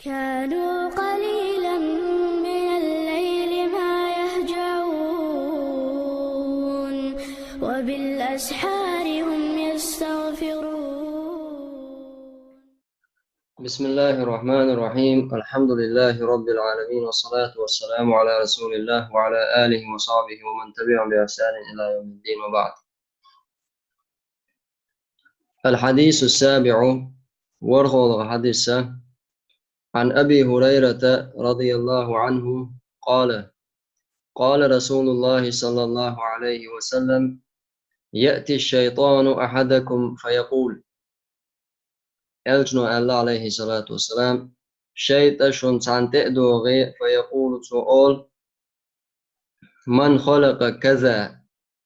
كانوا قليلا من الليل ما يهجعون وبالأسحار هم يستغفرون. بسم الله الرحمن الرحيم. الحمد لله رب العالمين، والصلاة والسلام على رسول الله وعلى آله وصحبه ومن تبعهم بإحسان إلى يوم الدين، وبعد. الحديث السابع ورغض حديث عن أبي هريرة رضي الله عنه قال: قال رسول الله صلى الله عليه وسلم: يأتي الشيطان أحدكم فيقول: ألجنا الله عليه الصلاة والسلام شيطان شنطان تأدوغي فيقول سؤال: من خلق كذا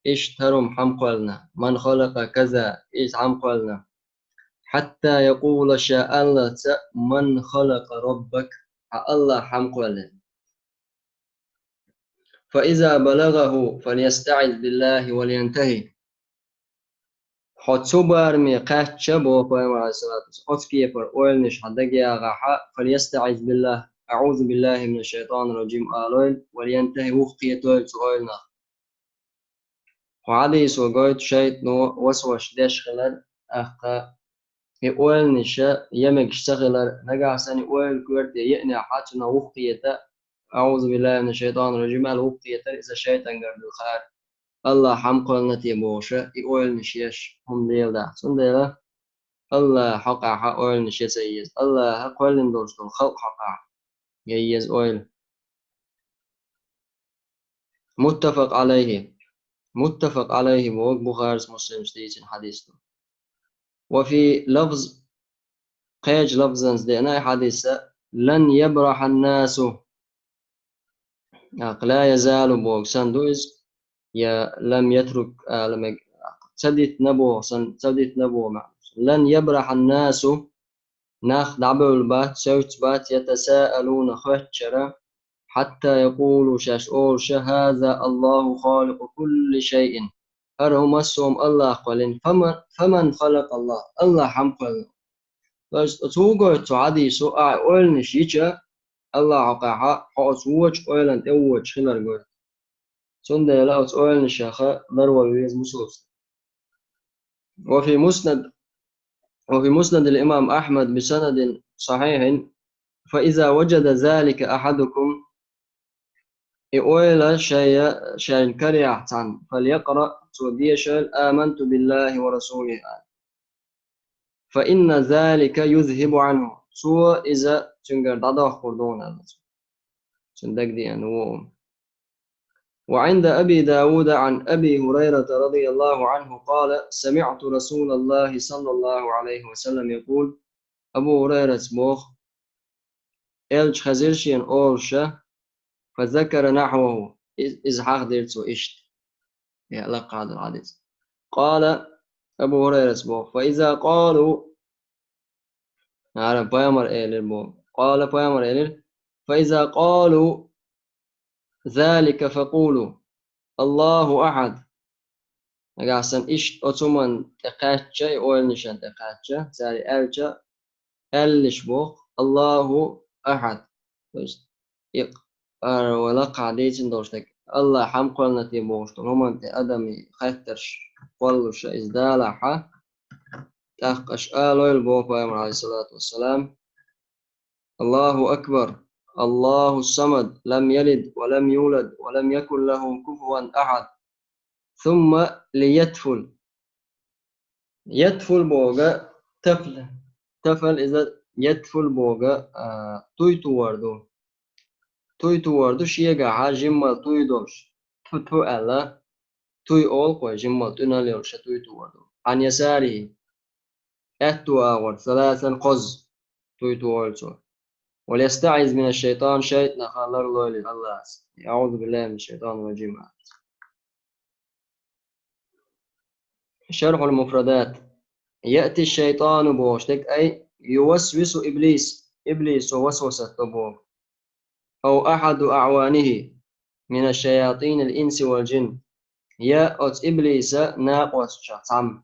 إيش ترم حمقلنا، من خلق كذا إيش حمقلنا، حتى يقول شاء الله من خلق ربك الله حمقلنا. فإذا بلغه فليستعذ بالله ولينتهي. حتسوبر مي قاتشا بو فايم عليه الصلاة والسلام أتكي فر أولنش حدقيا غاحا فليستعذ بالله، أعوذ بالله من الشيطان الرجيم آلويل، ولينتهي وفقية تويل سؤالنا. وعادي سوغويت شيط نو وسوش دشخلر أخا يقول نشا يمك اشتغلر نقع سني قول كورت يأني حاتنا وفقية. أعوذ بالله من الشيطان الرجيم الوفقية إذا شيطان قرد الخير الله حمقل نتي بوشا يقول نشيش هم ديل ده سنديلا الله حقا حق أول نشي سيز الله حق ولن دوست الخلق حقا ييز أول. متفق عليه بوك بخاري مسلم ستيتن حديثه. وفي لفظ قيج لفظا دينا حديثة: لن يبرح الناس، لا يزال بوك سندوز يا لم يترك لم سديت نبو سديت نبو لن يبرح الناس ناخ دعبوا البات سوت بات يتساءلون خشرة حتى يقولوا شاشؤول هذا الله خالق كل شيء أرهم السوم الله قلن فمن خلق الله الله حمقل. بس توقع تعدي سوء أول نشيجة الله عقاها حوش أولاً أوج خلال قول سند لا أول نشاخة ضروا بيز مسوس. وفي مسند الإمام أحمد بسند صحيح: فإذا وجد ذلك أحدكم إويل شيء كريعة فليقرأ سوديشل آمنت بالله ورسوله فإن ذلك يذهب عنه سوء إذا تنقر ضده خردون صندق دي يعني. وعند أبي داود عن أبي هريرة رضي الله عنه قال: سمعت رسول الله صلى الله عليه وسلم يقول: أبو هريرة بوخ إلج خزيرشين أورشا فذكر نحوه إذ حقدرت إشت يعلق هذا الحديث. قال أبو هريرة بوخ: فإذا قالوا بيامر إيلر بوخ قال بيامر إيلر فإذا قالوا ذلك فقولوا الله أحد. أحسن إيش أتمنى تقاتشة أول نشان تقاتشة ساري أرجع ألش بوخ الله أحد بس يق ولا قاعديت دوشتك الله حم قلنا تي بوشت هم أنت أدمي خيترش قلش إزدالحة تحقش آلو البوفا عليه الصلاة والسلام: الله أكبر الله الصمد لم يلد ولم يولد ولم يكن له كفوا أحد. ثم يتفل بوغا تفل إذا يتفل بوغا تويتو واردو شيغا حاجم تويدوش تو ألا توي أول قوي جم تناليوش تويتو واردو عن يساره أتو أور ثلاثا قز تويتو واردو وليستعذ من الشيطان شيطان خالر الله أعوذ بالله من الشيطان الرجيم. شرح المفردات: يأتي الشيطان بوشتك أي يوسوس إبليس وسوسة بو أو أحد أعوانه من الشياطين الإنس والجن. يا أت إبليس ناقوس شخصام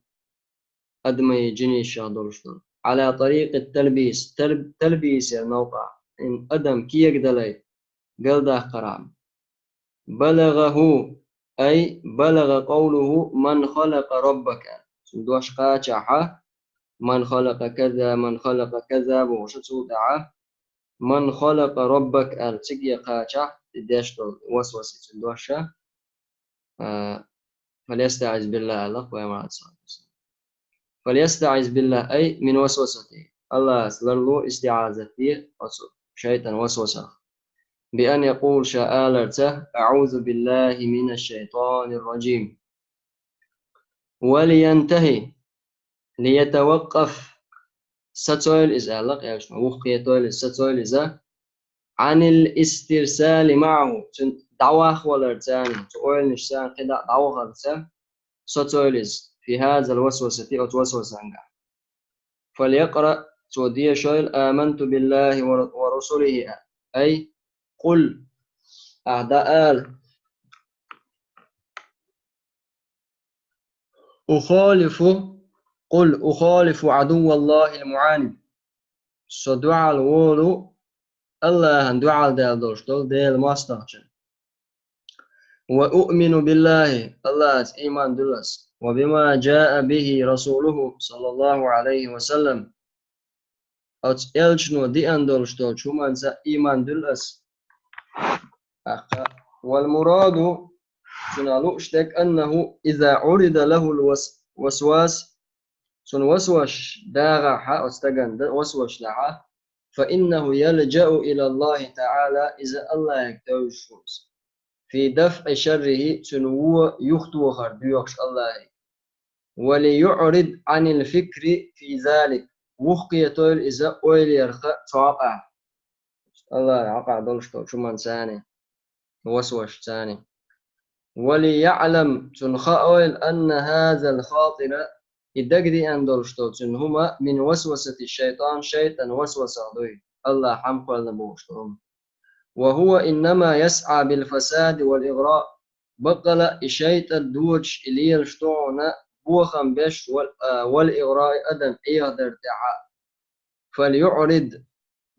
أدمي جني الشهدرشتر على طريق التلبيس تلبيس الموقع إن أدم كيك دلي قلده قرام بلغه أي بلغ قوله من خلق ربك سندوش قاچعه من خلق كذا من خلق كذا بوشتو دعا من خلق ربك تجي قاچع ديشتو وسوسة سندوشة فليستعذ بالله الله ويا فليستعذ بالله أي من وسوسته الله سلرلو استعاذة فيه شيطان وسوسة بأن يقول شآلته أعوذ بالله من الشيطان الرجيم ولينتهي ليتوقف ستويل إذا لق يا شنو وقية تويل ستويل إذا عن الاسترسال معه دعوة ولا تاني تقول نشان كده دعوة ستويل في هذا الوسوسة أو توسوس عنها فليقرأ تودي شويل آمنت بالله ورسله أي قل أعداء أخالف قل أخالف عدو الله المعاند سدعا الولو الله دعا دالدوش ديل ماستغشن وأؤمن بالله الله إيمان دلس وبما جاء به رسوله صلى الله عليه وسلم أتألشنو دي أندولش دول شمان إيمان دلس والمراد سنالوشتك أنه إذا عرض له الوسواس سنوسوش داغح أستغن وسوش لها فإنه يلجأ إلى الله تعالى إذا الله يكتوش في دفع شره سنو يخطو خردوش الله وليعرض عن الفكر في ذلك وخي طول إذا أول يرخى تعقع الله يعقع دولشتو شمان ثاني وسوش ثاني وليعلم سنخاول أن هذا الخاطر إدقدي أن دولشتو هما من وسوسة الشيطان شيطان وسوسة دوي الله حمق النبوشتهم وهو إنما يسعى بالفساد والإغراء بقل الشيطان دوج إليه شتوعنا بوخم بش والإغراء أدم إيغدر دعاء فليعرض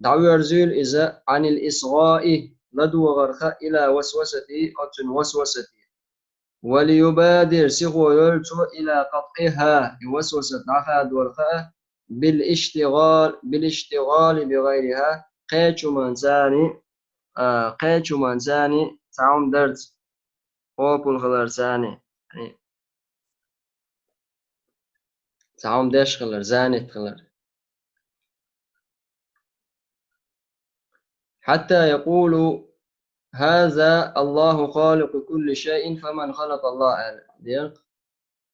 دعو يرزيل إذا عن الإصغاء لدو غرخة إلى وسوسته أو وسوسته وليبادر سيغو يلتو إلى قطعها بوسوسة عخاد والخاء بالاشتغال بغيرها قيتشو منساني تعم درت أوبل خلر ثاني يعني تعم داش خلر زانت خلر حتى يقول هذا الله خالق كل شيء فمن خلق الله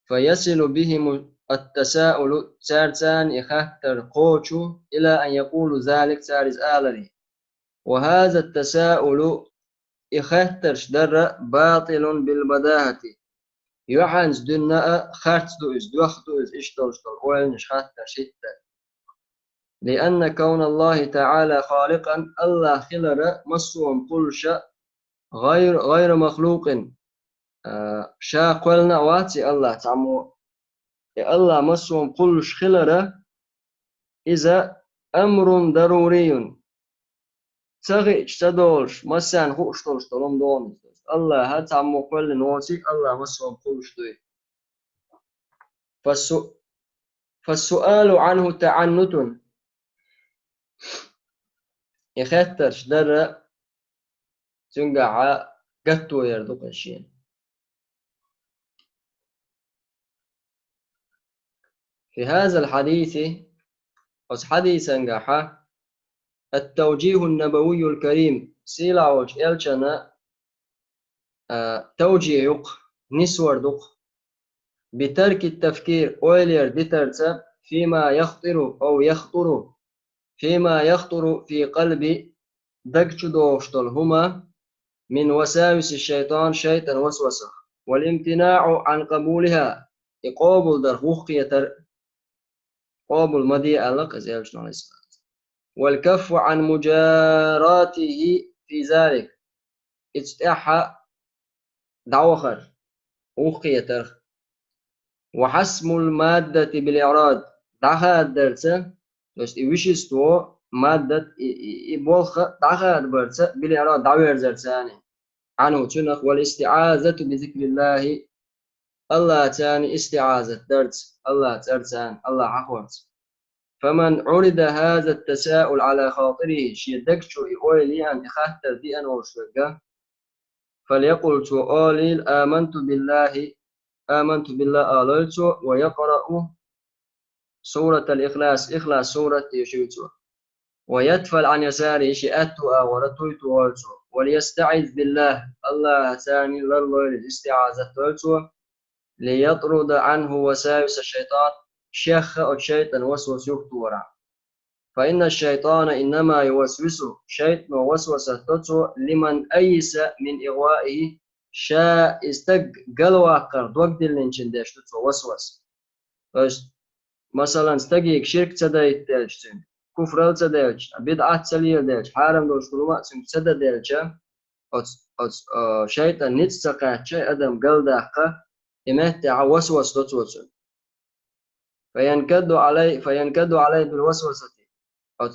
فيصل بهم التساؤل سارتان يختر قوتشو إلى أن يقول ذلك سارز آلري وهذا التساؤل يختر شدر باطل بالبداهة يحنز دنا خرط دوز دوخدوز اشتولشتول وينش خطر شتة لأن كون الله تعالى خالقا الله خلر مسوم كل شيء غير مخلوق شا قلنا واتي الله تعمو الله مسوم كل خلر إذا أمر ضروري تغي تدولش مسان خوش تولش تلوم دون الله هتعمو كل نوتي الله مسوم كل شيء فالسؤال عنه تعنت يخترش در تنقع قطو يردوك الشيء في هذا الحديث حديث انقح التوجيه النبوي الكريم سيلاوش إلشنا توجيه نسور دق بترك التفكير أولير بترتب فيما يخطر في قلب دقش دوشتل هما من وساوس الشيطان شيطان وسوسة والامتناع عن قبولها يقابل درخوخ قابل مدي ألق والكف عن مجاراته في ذلك اتحى دعوخر أخي ترخ وحسم المادة بالإعراض دعها الدرسة بس إيشستو مادة يبولخ دعخة برتا بلي أراد دعوير زرتاني عنه تنخ والاستعاذة بذكر الله الله تاني استعاذة درت الله ترتان الله حقورت فمن عرض هذا التساؤل على خاطره شيدكشو إقولي أن إخاهتر دي أن وشوكا فليقل تؤاليل آمنت بالله آللتو ويقرأ سورة الإخلاص إخلاص سورة يشوتو ويدفل عن يساره شئته ورتويتو والتو وليستعذ بالله الله ثاني لله الاستعاذة والتو ليطرد عنه وساوس الشيطان شيخ أو شيطان وسوس يكتورا فإن الشيطان إنما يوسوس شيطان وسوسة تتو لمن أيس من إغوائه شاء استق قلوا قرد وقت اللينشن ديش تتو وسوس مثلا استقيك شرك تدايت ديلشتن كفر تدايلش بدعة تسليل ديلش حارم دوش كلمات سنك ديلشا شيطان نتسقى شيء أدم قل داقة إمتع وسوس تتوتن فينكد عليه بالوسوسة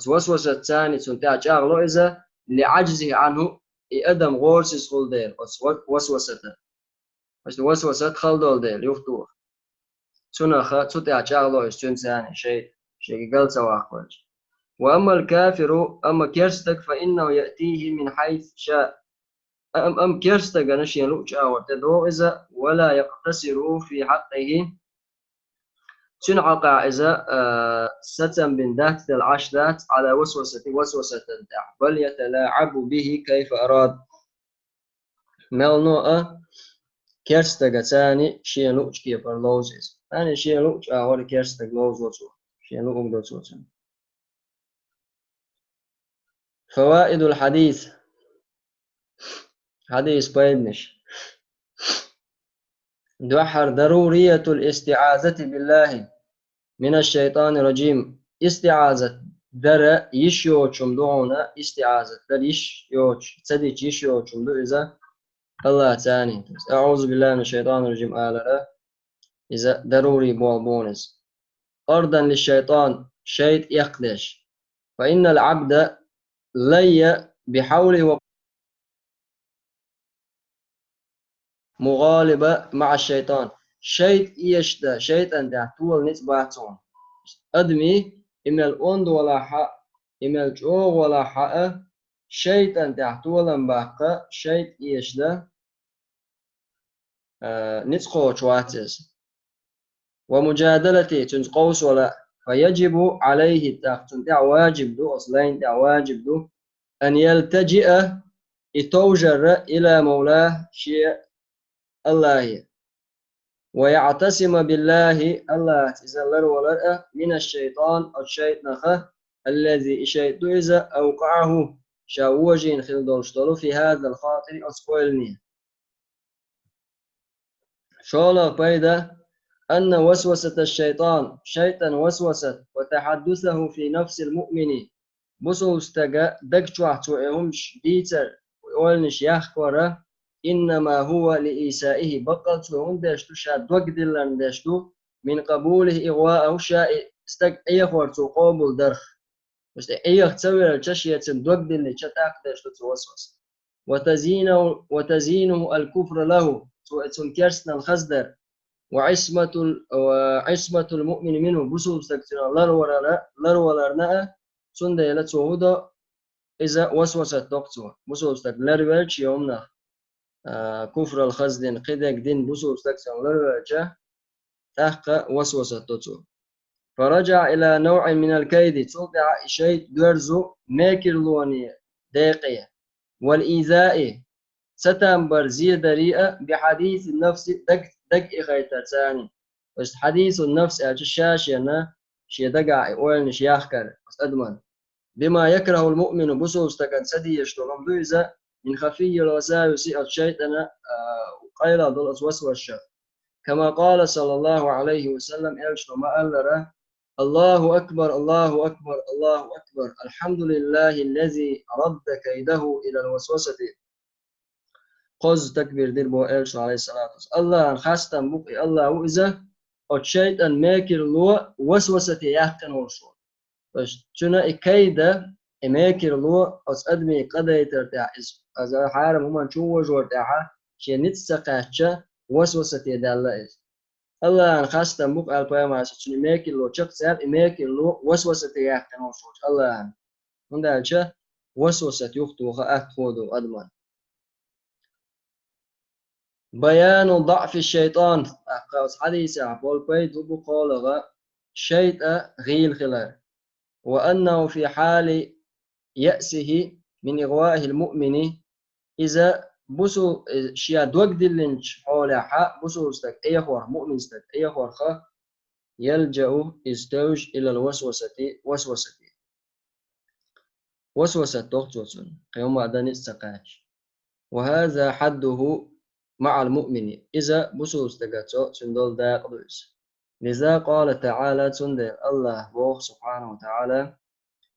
وسوسة الثاني تنتع شاغلو إذا لعجزه عنه أدم غورس يسخل ديل وسوسة خلدول ديل يفتوه تنخ تنتع شاغلو إذا ثاني شيء قل سواقوش وأما الكافر أما كيرستك فإنه يأتيه من حيث شاء أم كيرستك نشين لوجا وتدعو إذا ولا يقتصر في حقه تنعقع إذا ستم بن ذات العشرات على وسوسة الدع بل يتلاعب به كيف أراد ملنوء كيرستك ثاني شين لوج كيف اللوزيز ثاني شين لوج أول كيرستك لوزوتو شين لوج دوتوتو فوائد الحديث حديث بايدنش دوحر ضرورية الاستعاذة بالله من الشيطان الرجيم استعاذة در يشيوچم دونا استعاذة در يشيوچ تديش يشيوچم دو إذا الله تاني أعوذ بالله من الشيطان الرجيم آلرا إذا ضروري بونس أرضا للشيطان شيط يقدش فإن العبد لي بحوله مغالبة مع الشيطان شيط يشتا شيطان ده طول نسباتهم أدمي إما الأند ولا حق إما الجوغ ولا حق شيطان ده طولا باقة شيط يشتا نسقو شواتز ومجادلتي تنقوس ولا فيجب عليه تنتع واجب دو أصلين تع واجب دو أن يلتجئ يتوجر إلى مولاه شيء الله ويعتصم بالله الله تزلل ولرأ من الشيطان الشيطان الذي شيط إذا أوقعه شاوجين خلدولشتلو في هذا الخاطر أسقولني شولا بيدا أن وسوسة الشيطان شيطان وسوسة وتحدثه في نفس المؤمن بسوستجا دكتوا توعهمش ديتر ويقولنش يخكورة إنما هو لإيسائه بقلت وندشتو شاد وقدلن دشتو من قبوله إغواءه شاء استك إيخور تقابل درخ بس إيخ تسوير الشاشية دوقدل شتاق دشتو توسوس وتزينه الكفر له تنكرسنا الخزدر وعصمة المؤمن منه بسوب استكتنا لرولرنا سنديلة سوهودا إذا وسوسة تقصوه بسوب استك لرولش يومنا كفر الخزدين قدك دين بسوب استكتنا لرولش تحق وسوسة تقصوه فرجع إلى نوع من الكيد تلقى شيء درزو ماكر لوني داقية والإيذاء ستنبر زيادة ريئة بحديث النفس دق إخيطة ثاني بس حديث النفس الشاشة أنا شي دقع يقول يخكر بس أدمن بما يكره المؤمن بسوس تكن سدي يشتغل دويزة من خفي الوساوس الشيطان وقيل ضل وسوسة كما قال صلى الله عليه وسلم ما ألره الله أكبر الله أكبر الله أكبر الحمد لله الذي رد كيده إلى الوسوسة قز تكبير دير بو إلش عليه الصلاة والسلام الله خاستن بقي الله وإذا الشيطان ماكر لو وسوسة يحكن ورشو بس تنا إكيدا إماكر لو أس أدمي قدر ترتاح أز حارم هما نشوف جورتاحة شيء نتسقاش وسوسة يدالله الله أن خاصة مك البيام على سنة إماكر لو شق سال إماكر لو وسوسة يحتمل صوت الله أن من ذلك وسوسة يخطو خأخذ أدمان بيان ضعف الشيطان أقاس حديث عبول بيت وبقولغا شيطة غيل خلال وأنه في حال يأسه من إغوائه المؤمن إذا بسو شيا دوك دلنش حول حق بسو استك أي خور مؤمن استك أي خور خا يلجأ استوج إلى وسوسة تغتوسن يوم أدن استقاش وهذا حده مع المؤمن إذا بسو استقاتو سندول داق دوس لذا قال تعالى سندل الله بوخ سبحانه وتعالى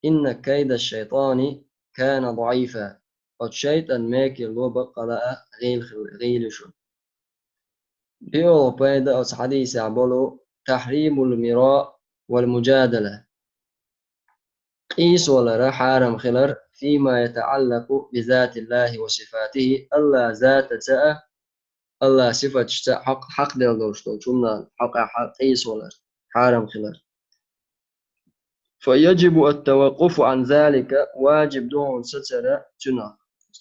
إن كيد الشيطان كان ضعيفا قد شيطان ماكر لو بقى غيل شو بيو بيدا أس حديث عبولو تحريم المراء والمجادلة قيس ولا حارم خلر فيما يتعلق بذات الله وصفاته الله ذات تاء الله صفة حق دل دوشتو جملة حق قيس ولا حارم خلر فيجب التوقف عن ذلك واجب دون ستر جناح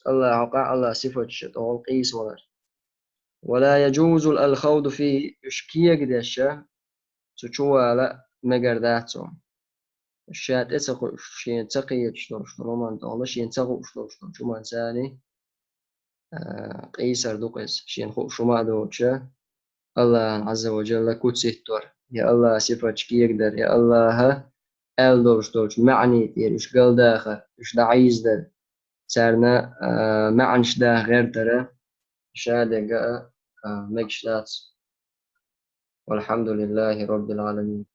الله حق الله صفة شتول قيس ولا يجوز الخوض فيه يشكيك دشة تشوالا مقرداتهم الشات اسقو شين تقي شلون ما انت شين تقو شلون شو ما انساني قيسر دوقس شين خو شو ما دوتشا الله عز وجل كتستر يا الله صفة كي يقدر يا الله ال دوش معني تير ايش قال داخل ايش دعيز در سارنا معنش ده غير ترى شادق مكشلات والحمد لله رب العالمين